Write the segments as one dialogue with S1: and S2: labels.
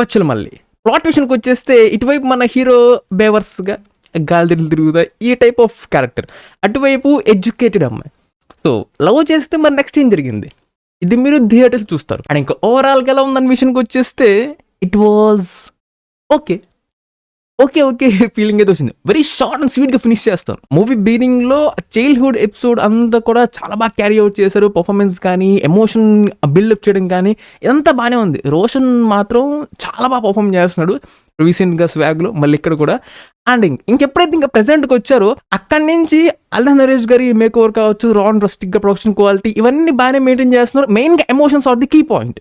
S1: పచ్చలు మళ్ళీ ప్లాట్ విషయానికి వచ్చేస్తే ఇటువైపు మన హీరో బేవర్స్గా గాలి తిరుగుతా ఈ టైప్ ఆఫ్ క్యారెక్టర్, అటువైపు ఎడ్యుకేటెడ్ అమ్మాయి. సో లవ్ చేస్తే మరి నెక్స్ట్ ఏం జరిగింది ఇది మీరు థియేటర్స్ చూస్తారు. అండ్ ఇంకా ఓవరాల్గా ఎలా ఉందన్న విషయానికి వచ్చేస్తే it was okay okay okay feeling అయితే వచ్చింది. వెరీ షార్ట్ అండ్ స్వీట్గా ఫినిష్ చేస్తాను. మూవీ బిగినింగ్లో చైల్డ్హుడ్ ఎపిసోడ్ అంతా కూడా చాలా బాగా క్యారీ అవుట్ చేశారు. పర్ఫార్మెన్స్ కానీ ఎమోషన్ బిల్డప్ చేయడం కానీ ఇదంతా బాగానే ఉంది. రోషన్ మాత్రం చాలా బాగా పర్ఫామ్ చేస్తున్నాడు రీసెంట్గా స్వాగ్లో, మళ్ళీ ఇక్కడ కూడా. అండ్ ఇంకెప్పుడైతే ఇంకా ప్రెసెంట్కి వచ్చారో అక్కడి నుంచి అల్లా నరేష్ గారి మేక్ ఓవర్ కావచ్చు, రాన్ రస్టిక్గా ప్రొడక్షన్ క్వాలిటీ ఇవన్నీ బాగానే మెయింటైన్ చేస్తున్నారు. మెయిన్గా emotions are the key point.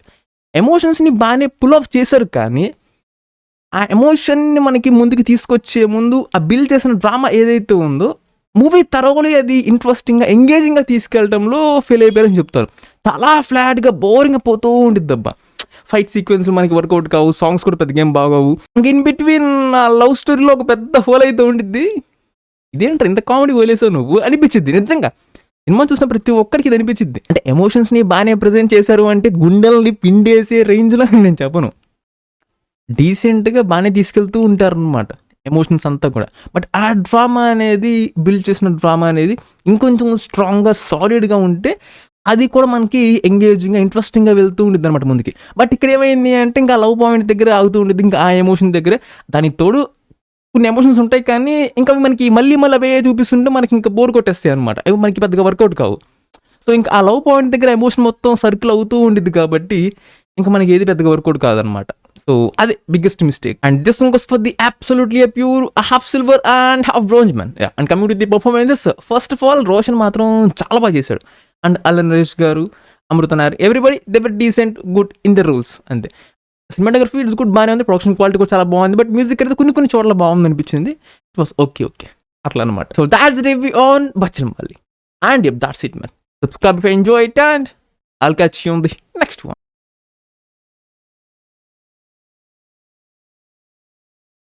S1: ఎమోషన్స్ని బాగానే పుల్ ఆఫ్ చేశారు, కానీ ఆ ఎమోషన్ని మనకి ముందుకు తీసుకొచ్చే ముందు ఆ బిల్డ్ చేసిన డ్రామా ఏదైతే ఉందో మూవీ తరవలో అది ఇంట్రెస్టింగ్గా ఎంగేజింగ్గా తీసుకెళ్ళడంలో ఫెయిల్ అయిపోయారని చెప్తారు. చాలా ఫ్లాట్గా బోరింగ్గా పోతూ ఉంటుంది అబ్బా. ఫైట్ సీక్వెన్స్ మనకి వర్కౌట్ కావు, సాంగ్స్ కూడా పెద్దగా ఏం బాగోవు. ఇంక ఇన్ బిట్వీన్ ఆ లవ్ స్టోరీలో ఒక పెద్ద హోల్ అయితే ఉంటుంది. ఇదేంటారు ఇంత కామెడీ హోలేసావు నువ్వు అనిపించింది నిజంగా. సినిమా చూసిన ప్రతి ఒక్కరికి ఇది అనిపించింది. అంటే ఎమోషన్స్ని బాగానే ప్రజెంట్ చేశారు అంటే గుండెల్ని పిండేసే రేంజ్లో నేను చెప్పను, డీసెంట్గా బాగానే తీసుకెళ్తూ ఉంటారు అనమాట ఎమోషన్స్ అంతా కూడా. బట్ ఆ డ్రామా అనేది బిల్డ్ చేసిన డ్రామా అనేది ఇంకొంచెం స్ట్రాంగ్గా సాలిడ్గా ఉంటే అది కూడా మనకి ఎంగేజింగ్గా ఇంట్రెస్టింగ్గా వెళ్తూ ఉంటుంది అనమాట ముందుకి. బట్ ఇక్కడ ఏమైంది అంటే ఇంకా లవ్ పాయింట్ దగ్గర ఆగుతూ ఉంటుంది, ఇంకా ఆ ఎమోషన్ దగ్గర. దానికి తోడు కొన్ని ఎమోషన్స్ ఉంటాయి, కానీ ఇంకా మనకి మళ్ళీ అవే చూపిస్తుంటే మనకి ఇంకా బోర్ కొట్టేస్తాయి అనమాట. అవి మనకి పెద్దగా వర్కౌట్ కావు. సో ఇంకా ఆ లవ్ పాయింట్ దగ్గర ఎమోషన్ మొత్తం సర్కిల్ అవుతూ ఉంటుంది కాబట్టి ఇంకా మనకి ఏది పెద్దగా వర్కౌట్ కాదనమాట. సో అది biggest mistake. And this goes for the absolutely a pure half silver and half bronze man. Yeah. And coming to the performances, first of all Roshan మాత్రం చాలా బాగా చేశాడు. అండ్ అల్లా నరేష్ గారు, Amrutha Nair, everybody they were decent, good in the roles అంతే. Cinematography it's good, బాగానే ఉంది. Production quality కూడా చాలా బాగుంది. బట్ మ్యూజిక్ అయితే కొన్ని చోట్ల బాగుంది అనిపించింది. ఇట్ వాస్ ఓకే అట్లా అనమాట. So that's review on Bachhala Malli. And that's it man. Subscribe if you enjoy it, and I'll catch you on the next one.